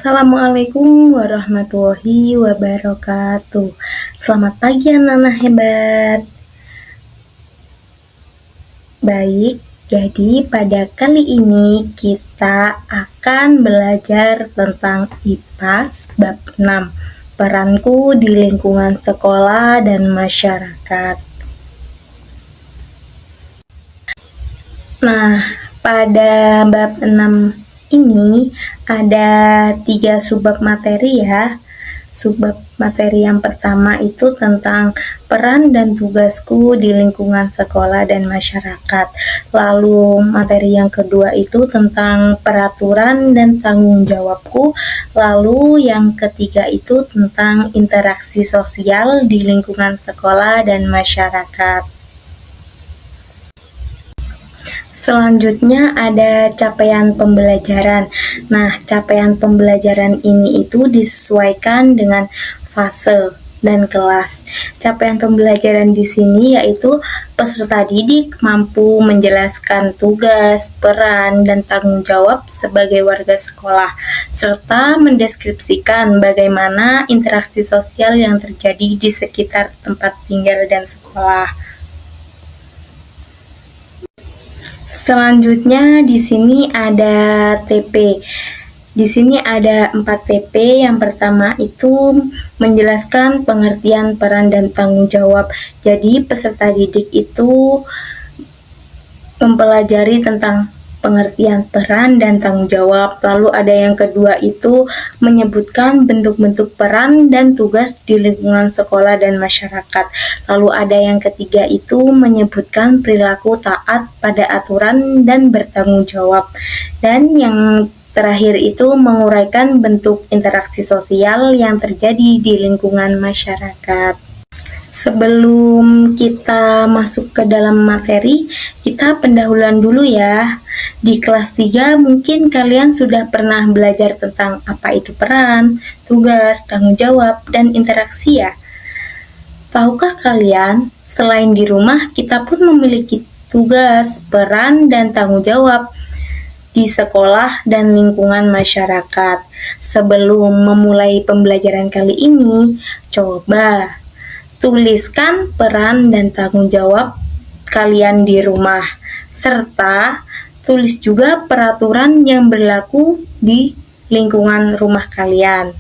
Assalamualaikum warahmatullahi wabarakatuh. Selamat pagi anak-anak hebat. Baik, jadi pada kali ini kita akan belajar tentang IPAS bab 6, peranku di lingkungan sekolah dan masyarakat. Nah, pada bab 6 ini ada 3 subbab materi ya. Subbab materi yang pertama itu tentang peran dan tugasku di lingkungan sekolah dan masyarakat. Lalu materi yang kedua itu tentang peraturan dan tanggung jawabku. Lalu yang ketiga itu tentang interaksi sosial di lingkungan sekolah dan masyarakat. Selanjutnya ada capaian pembelajaran. Nah, capaian pembelajaran ini itu disesuaikan dengan fase dan kelas. Capaian pembelajaran di sini yaitu peserta didik mampu menjelaskan tugas, peran, dan tanggung jawab sebagai warga sekolah, serta mendeskripsikan bagaimana interaksi sosial yang terjadi di sekitar tempat tinggal dan sekolah. Selanjutnya di sini ada TP. Di sini ada 4 TP. Yang pertama itu menjelaskan pengertian peran dan tanggung jawab. Jadi peserta didik itu mempelajari tentang pengertian peran dan tanggung jawab. Lalu ada yang kedua itu menyebutkan bentuk-bentuk peran dan tugas di lingkungan sekolah dan masyarakat. Lalu ada yang ketiga itu menyebutkan perilaku taat pada aturan dan bertanggung jawab. Dan yang terakhir itu menguraikan bentuk interaksi sosial yang terjadi di lingkungan masyarakat. Sebelum kita masuk ke dalam materi, kita pendahuluan dulu ya. Di kelas 3 mungkin kalian sudah pernah belajar tentang apa itu peran, tugas, tanggung jawab, dan interaksi ya. Tahukah kalian, selain di rumah, kita pun memiliki tugas, peran, dan tanggung jawab di sekolah dan lingkungan masyarakat. Sebelum memulai pembelajaran kali ini, coba tuliskan peran dan tanggung jawab kalian di rumah, serta tulis juga peraturan yang berlaku di lingkungan rumah kalian.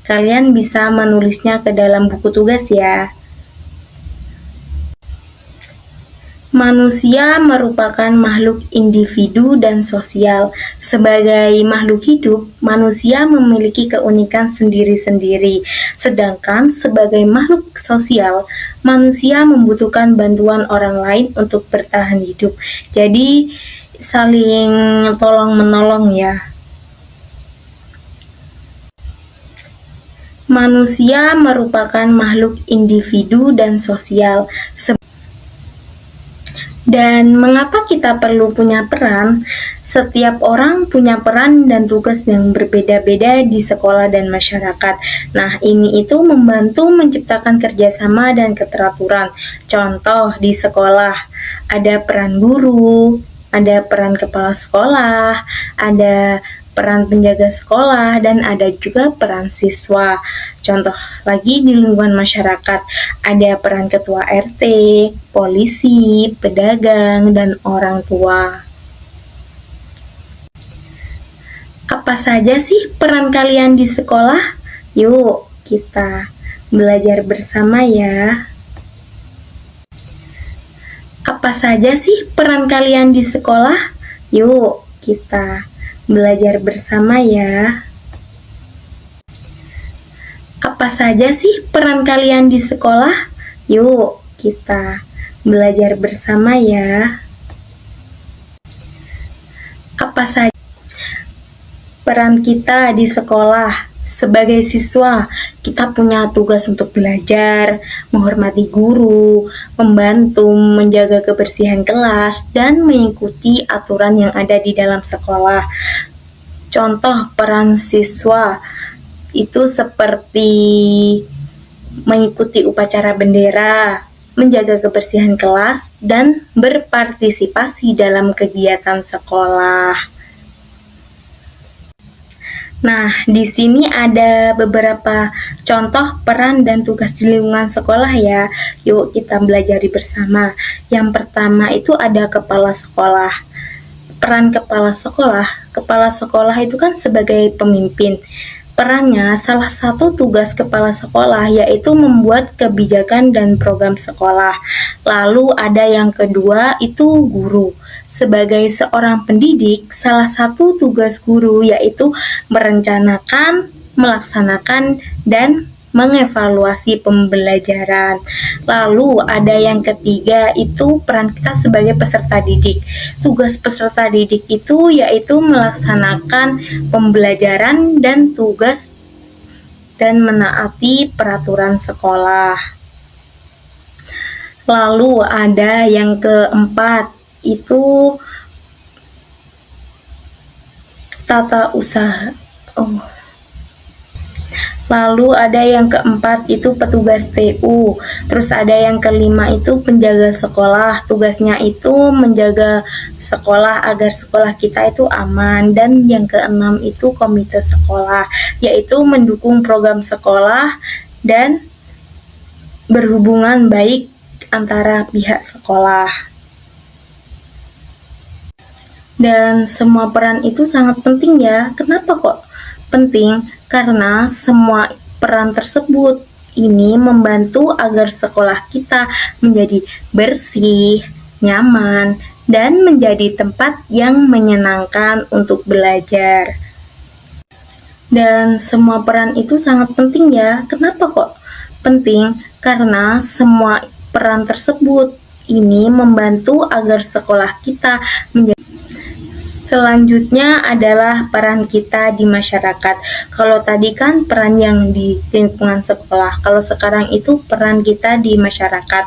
Kalian bisa menulisnya ke dalam buku tugas ya. Manusia merupakan makhluk individu dan sosial. Sebagai makhluk hidup, manusia memiliki keunikan sendiri-sendiri. Sedangkan sebagai makhluk sosial, manusia membutuhkan bantuan orang lain untuk bertahan hidup. Jadi, saling tolong-menolong ya. Manusia merupakan makhluk individu dan sosial. Dan mengapa kita perlu punya peran? Setiap orang punya peran dan tugas yang berbeda-beda di sekolah dan masyarakat. Nah, ini itu membantu menciptakan kerjasama dan keteraturan. Contoh di sekolah, ada peran guru, ada peran kepala sekolah, ada peran penjaga sekolah, dan ada juga peran siswa. Contoh lagi di lingkungan masyarakat, ada peran ketua RT, polisi, pedagang, dan orang tua. Apa saja sih peran kalian di sekolah? Yuk, kita belajar bersama ya. Apa saja sih peran kalian di sekolah? Yuk, kita belajar bersama ya. Apa saja sih peran kalian di sekolah? Yuk, kita belajar bersama ya. Apa saja peran kita di sekolah? Sebagai siswa, kita punya tugas untuk belajar, menghormati guru, membantu menjaga kebersihan kelas, dan mengikuti aturan yang ada di dalam sekolah. Contoh peran siswa itu seperti mengikuti upacara bendera, menjaga kebersihan kelas, dan berpartisipasi dalam kegiatan sekolah. Nah, di sini ada beberapa contoh peran dan tugas di lingkungan sekolah ya. Yuk kita belajar bersama. Yang pertama itu ada kepala sekolah. Peran kepala sekolah itu kan sebagai pemimpin. Perannya, salah satu tugas kepala sekolah yaitu membuat kebijakan dan program sekolah. Lalu ada yang kedua itu guru. Sebagai seorang pendidik, salah satu tugas guru yaitu merencanakan, melaksanakan, dan mengevaluasi pembelajaran. Lalu ada yang ketiga itu peran kita sebagai peserta didik. Tugas peserta didik itu yaitu melaksanakan pembelajaran dan tugas dan menaati peraturan sekolah. Lalu ada yang keempat itu tata usaha. Lalu ada yang keempat itu petugas TU. Terus ada yang kelima itu penjaga sekolah. Tugasnya itu menjaga sekolah agar sekolah kita itu aman. Dan yang keenam itu komite sekolah, yaitu mendukung program sekolah dan berhubungan baik antara pihak sekolah. Dan semua peran itu sangat penting ya. Kenapa kok penting? Karena semua peran tersebut ini membantu agar sekolah kita menjadi bersih, nyaman, dan menjadi tempat yang menyenangkan untuk belajar. Dan semua peran itu sangat penting ya. Kenapa kok penting? Karena semua peran tersebut ini membantu agar sekolah kita menjadi. Selanjutnya adalah peran kita di masyarakat. Kalau tadi kan peran yang di lingkungan sekolah, kalau sekarang itu peran kita di masyarakat.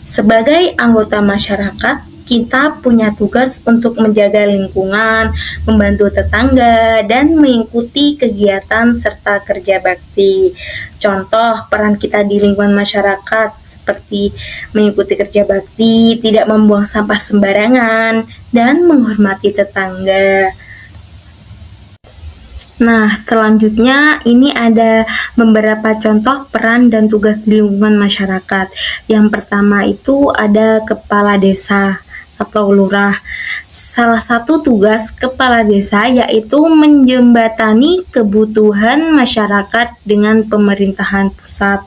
Sebagai anggota masyarakat, kita punya tugas untuk menjaga lingkungan, membantu tetangga, dan mengikuti kegiatan serta kerja bakti. Contoh peran kita di lingkungan masyarakat seperti mengikuti kerja bakti, tidak membuang sampah sembarangan, dan menghormati tetangga. Nah, selanjutnya ini ada beberapa contoh peran dan tugas di lingkungan masyarakat. Yang pertama itu ada kepala desa atau lurah. Salah satu tugas kepala desa yaitu menjembatani kebutuhan masyarakat dengan pemerintahan pusat.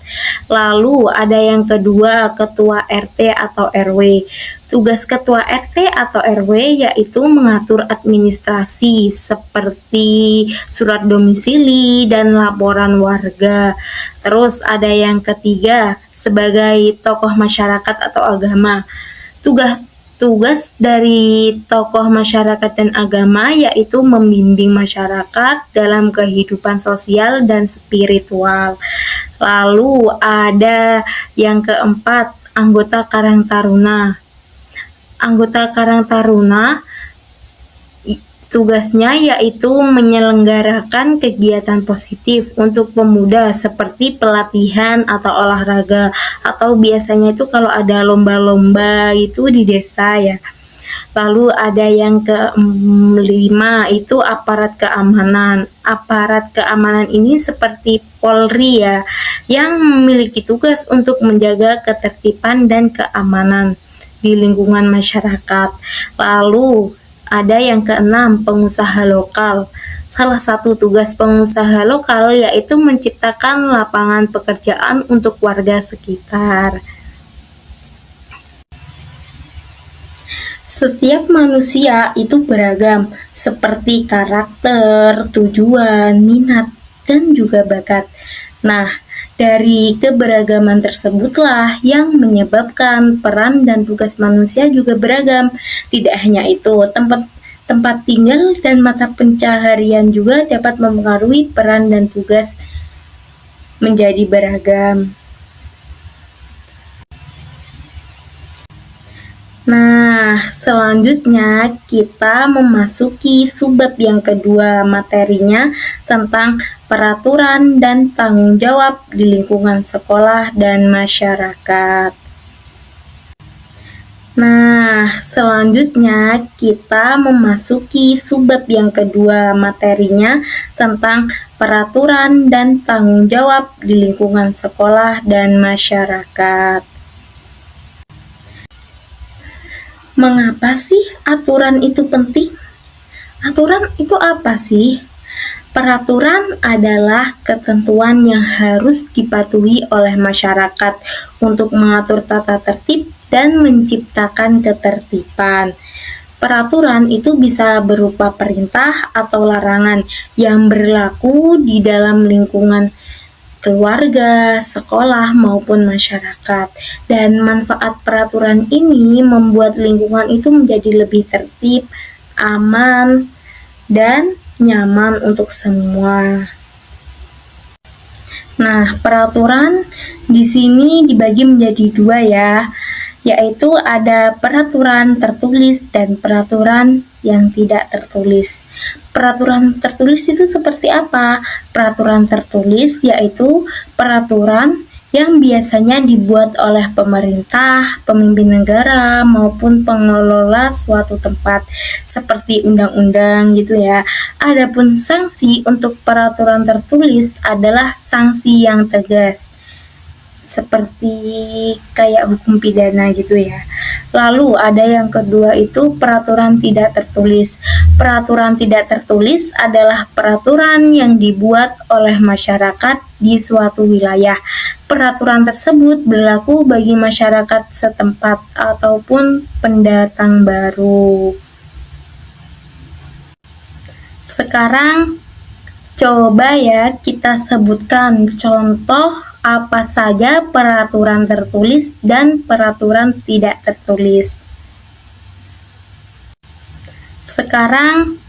Lalu ada yang kedua, ketua RT atau RW. Tugas ketua RT atau RW yaitu mengatur administrasi seperti surat domisili dan laporan warga. Terus ada yang ketiga, sebagai tokoh masyarakat atau agama. Tugas dari tokoh masyarakat dan agama yaitu membimbing masyarakat dalam kehidupan sosial dan spiritual. Lalu ada yang keempat, anggota Karang Taruna. Anggota Karang Taruna tugasnya yaitu menyelenggarakan kegiatan positif untuk pemuda seperti pelatihan atau olahraga, atau biasanya itu kalau ada lomba-lomba itu di desa ya. Lalu ada yang kelima itu aparat keamanan. Aparat keamanan ini seperti Polri ya, yang memiliki tugas untuk menjaga ketertiban dan keamanan di lingkungan masyarakat. Lalu ada yang keenam, pengusaha lokal. Salah satu tugas pengusaha lokal yaitu menciptakan lapangan pekerjaan untuk warga sekitar. Setiap manusia itu beragam, seperti karakter, tujuan, minat, dan juga bakat. Nah, dari keberagaman tersebutlah yang menyebabkan peran dan tugas manusia juga beragam. Tidak hanya itu, tempat tinggal dan mata pencaharian juga dapat mempengaruhi peran dan tugas menjadi beragam. Nah, selanjutnya kita memasuki subbab yang kedua, materinya tentang peraturan dan tanggung jawab di lingkungan sekolah dan masyarakat. Nah, selanjutnya kita memasuki subbab yang kedua, materinya tentang peraturan dan tanggung jawab di lingkungan sekolah dan masyarakat. Mengapa sih aturan itu penting? Aturan itu apa sih? Peraturan adalah ketentuan yang harus dipatuhi oleh masyarakat untuk mengatur tata tertib dan menciptakan ketertiban. Peraturan itu bisa berupa perintah atau larangan yang berlaku di dalam lingkungan keluarga, sekolah, maupun masyarakat. Dan manfaat peraturan ini membuat lingkungan itu menjadi lebih tertib, aman, dan nyaman untuk semua. Nah, peraturan di sini dibagi menjadi dua ya, yaitu ada peraturan tertulis dan peraturan yang tidak tertulis. Peraturan tertulis itu seperti apa? Peraturan tertulis yaitu peraturan yang biasanya dibuat oleh pemerintah, pemimpin negara, maupun pengelola suatu tempat, seperti undang-undang gitu ya. Adapun sanksi untuk peraturan tertulis adalah sanksi yang tegas, seperti kayak hukum pidana gitu ya. Lalu ada yang kedua itu peraturan tidak tertulis. Peraturan tidak tertulis adalah peraturan yang dibuat oleh masyarakat di suatu wilayah. Peraturan tersebut berlaku bagi masyarakat setempat ataupun pendatang baru. Sekarang coba ya kita sebutkan contoh apa saja peraturan tertulis dan peraturan tidak tertulis. Sekarang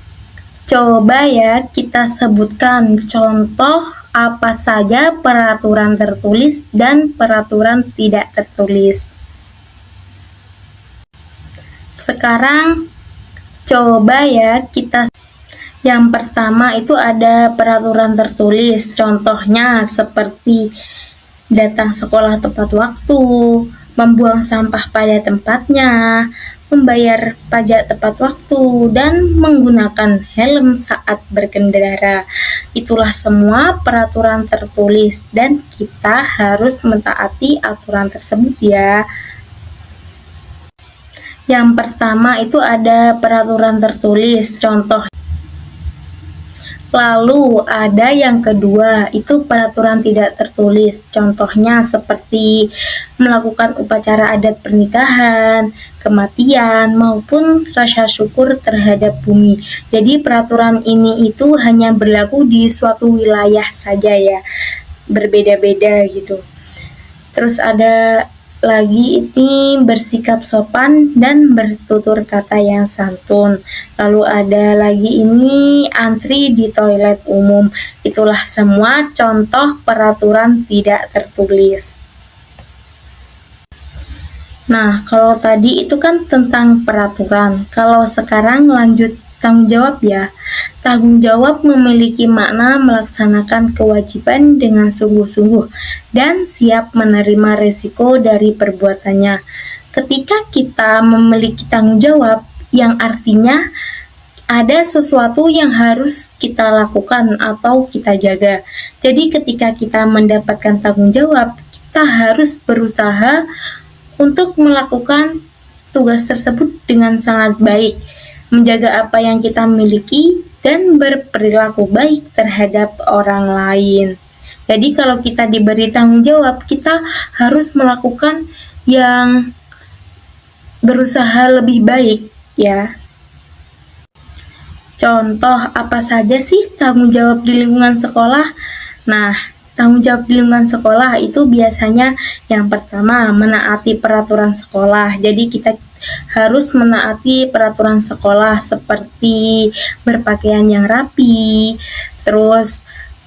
coba ya kita sebutkan contoh apa saja peraturan tertulis dan peraturan tidak tertulis. Sekarang coba ya kita yang pertama itu ada peraturan tertulis, contohnya seperti datang sekolah tepat waktu, membuang sampah pada tempatnya, membayar pajak tepat waktu, dan menggunakan helm saat berkendara. Itulah semua peraturan tertulis dan kita harus mentaati aturan tersebut ya. Yang pertama itu ada peraturan tertulis, contoh. Lalu ada yang kedua, itu peraturan tidak tertulis. Contohnya seperti melakukan upacara adat pernikahan, kematian, maupun rasa syukur terhadap bumi. Jadi peraturan ini itu hanya berlaku di suatu wilayah saja ya, berbeda-beda gitu. Terus ada lagi ini bersikap sopan dan bertutur kata yang santun. Lalu ada lagi ini antri di toilet umum. Itulah semua contoh peraturan tidak tertulis. Nah, kalau tadi itu kan tentang peraturan. Kalau sekarang lanjut tanggung jawab ya. Tanggung jawab memiliki makna melaksanakan kewajiban dengan sungguh-sungguh dan siap menerima resiko dari perbuatannya. Ketika kita memiliki tanggung jawab, yang artinya ada sesuatu yang harus kita lakukan atau kita jaga. Jadi ketika kita mendapatkan tanggung jawab, kita harus berusaha untuk melakukan tugas tersebut dengan sangat baik, menjaga apa yang kita miliki, dan berperilaku baik terhadap orang lain. Jadi kalau kita diberi tanggung jawab, kita harus melakukan yang berusaha lebih baik ya. Contoh apa saja sih tanggung jawab di lingkungan sekolah? Nah, tanggung jawab di lingkungan sekolah itu biasanya yang pertama menaati peraturan sekolah. Jadi kita harus menaati peraturan sekolah seperti berpakaian yang rapi, terus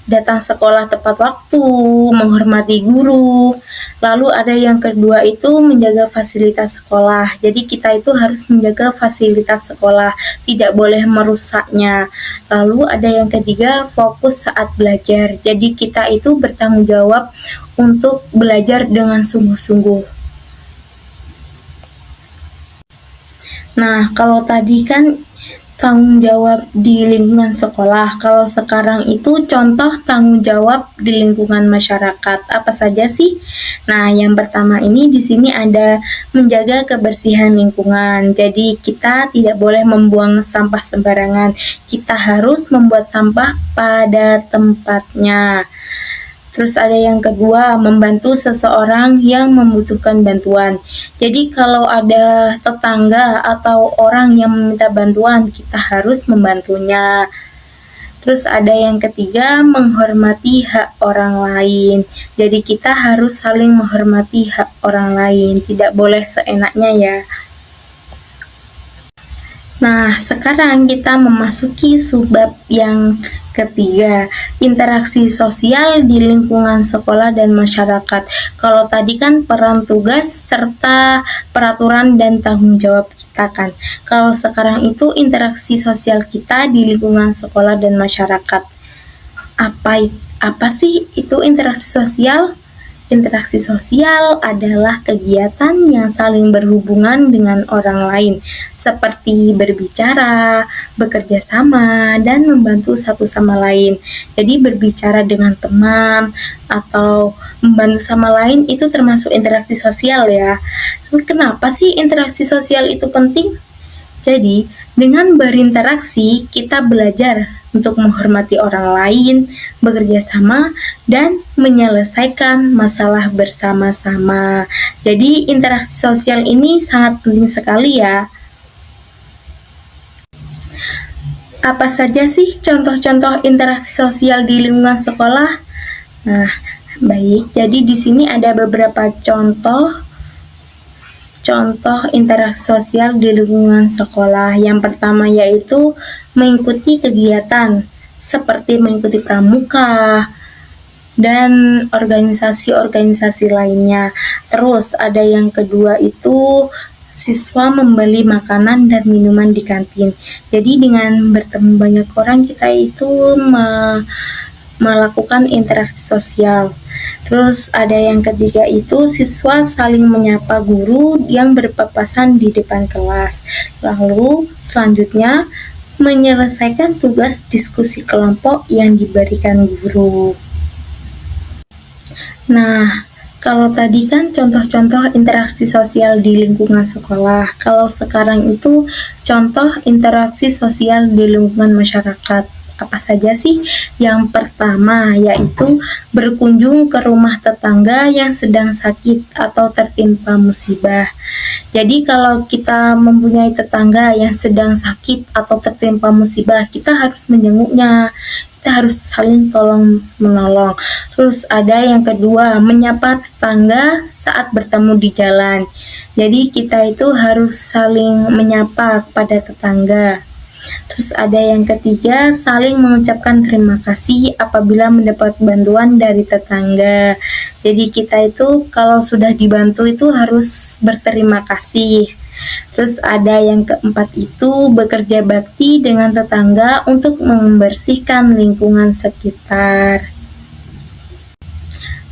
datang sekolah tepat waktu, menghormati guru. Lalu ada yang kedua itu menjaga fasilitas sekolah. Jadi kita itu harus menjaga fasilitas sekolah, tidak boleh merusaknya. Lalu ada yang ketiga, fokus saat belajar. Jadi kita itu bertanggung jawab untuk belajar dengan sungguh-sungguh. Nah, kalau tadi kan tanggung jawab di lingkungan sekolah, kalau sekarang itu contoh tanggung jawab di lingkungan masyarakat. Apa saja sih? Nah, yang pertama ini di sini ada menjaga kebersihan lingkungan. Jadi, kita tidak boleh membuang sampah sembarangan. Kita harus membuat sampah pada tempatnya. Terus ada yang kedua, membantu seseorang yang membutuhkan bantuan. Jadi kalau ada tetangga atau orang yang meminta bantuan, kita harus membantunya. Terus ada yang ketiga, menghormati hak orang lain. Jadi kita harus saling menghormati hak orang lain, tidak boleh seenaknya ya. Nah, sekarang kita memasuki subbab yang ketiga, interaksi sosial di lingkungan sekolah dan masyarakat. Kalau tadi kan peran tugas serta peraturan dan tanggung jawab kita kan. Kalau sekarang itu interaksi sosial kita di lingkungan sekolah dan masyarakat. Apa sih itu interaksi sosial? Interaksi sosial adalah kegiatan yang saling berhubungan dengan orang lain, seperti berbicara, bekerja sama, dan membantu satu sama lain. Jadi berbicara dengan teman atau membantu sama lain itu termasuk interaksi sosial ya. Kenapa sih interaksi sosial itu penting? Jadi, dengan berinteraksi, kita belajar untuk menghormati orang lain, bekerja sama, dan menyelesaikan masalah bersama-sama. Jadi, interaksi sosial ini sangat penting sekali ya. Apa saja sih contoh-contoh interaksi sosial di lingkungan sekolah? Nah, baik. Jadi di sini ada beberapa contoh interaksi sosial di lingkungan sekolah. Yang pertama yaitu mengikuti kegiatan seperti mengikuti pramuka dan organisasi-organisasi lainnya. Terus ada yang kedua itu siswa membeli makanan dan minuman di kantin. Jadi dengan bertemu banyak orang kita itu melakukan interaksi sosial. Terus ada yang ketiga itu siswa saling menyapa guru yang berpapasan di depan kelas. Lalu selanjutnya menyelesaikan tugas diskusi kelompok yang diberikan guru. Nah, kalau tadi kan contoh-contoh interaksi sosial di lingkungan sekolah. Kalau sekarang itu contoh interaksi sosial di lingkungan masyarakat. Apa saja sih? Yang pertama yaitu berkunjung ke rumah tetangga yang sedang sakit atau tertimpa musibah. Jadi kalau kita mempunyai tetangga yang sedang sakit atau tertimpa musibah, kita harus menjenguknya. Kita harus saling tolong menolong. Terus ada yang kedua, menyapa tetangga saat bertemu di jalan. Jadi kita itu harus saling menyapa kepada tetangga. Terus ada yang ketiga, saling mengucapkan terima kasih apabila mendapat bantuan dari tetangga. Jadi kita itu kalau sudah dibantu itu harus berterima kasih. Terus ada yang keempat itu bekerja bakti dengan tetangga untuk membersihkan lingkungan sekitar.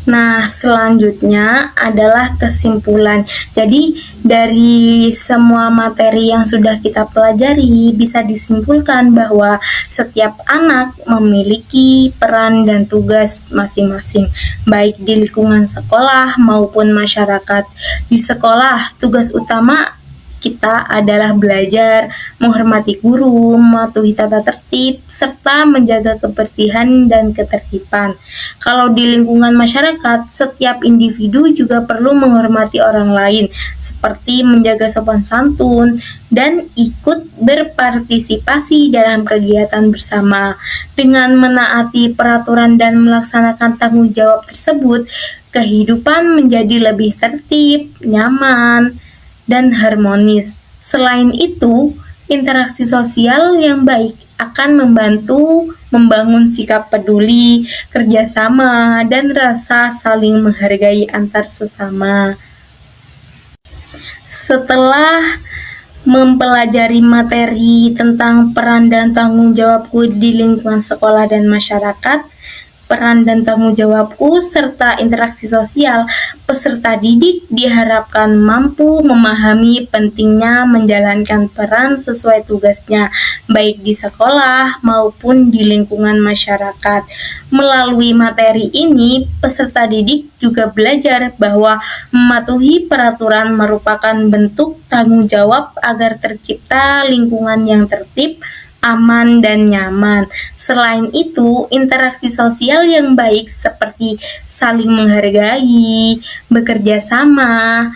Nah, selanjutnya adalah kesimpulan. Jadi, dari semua materi yang sudah kita pelajari, bisa disimpulkan bahwa setiap anak memiliki peran dan tugas masing-masing, baik di lingkungan sekolah maupun masyarakat. Di sekolah, tugas utama kita adalah belajar, menghormati guru, mematuhi tata tertib, serta menjaga kebersihan dan ketertiban. Kalau di lingkungan masyarakat, setiap individu juga perlu menghormati orang lain, seperti menjaga sopan santun, dan ikut berpartisipasi dalam kegiatan bersama. Dengan menaati peraturan dan melaksanakan tanggung jawab tersebut, kehidupan menjadi lebih tertib, nyaman, dan harmonis. Selain itu, interaksi sosial yang baik akan membantu membangun sikap peduli, kerjasama, dan rasa saling menghargai antar sesama. Setelah mempelajari materi tentang peran dan tanggung jawabku di lingkungan sekolah dan masyarakat, peran dan tanggung jawabku serta interaksi sosial, Peserta didik diharapkan mampu memahami pentingnya menjalankan peran sesuai tugasnya, baik di sekolah maupun di lingkungan masyarakat. Melalui materi ini, peserta didik juga belajar bahwa mematuhi peraturan merupakan bentuk tanggung jawab agar tercipta lingkungan yang tertib, aman, dan nyaman. Selain itu, interaksi sosial yang baik seperti saling menghargai, bekerja sama,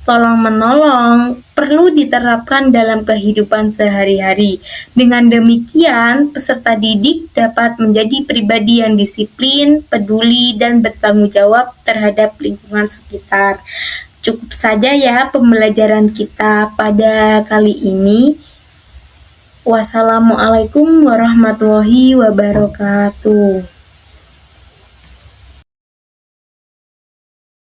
tolong-menolong perlu diterapkan dalam kehidupan sehari-hari. Dengan demikian, peserta didik dapat menjadi pribadi yang disiplin, peduli, dan bertanggung jawab terhadap lingkungan sekitar. Cukup saja ya pembelajaran kita pada kali ini. Wassalamualaikum warahmatullahi wabarakatuh.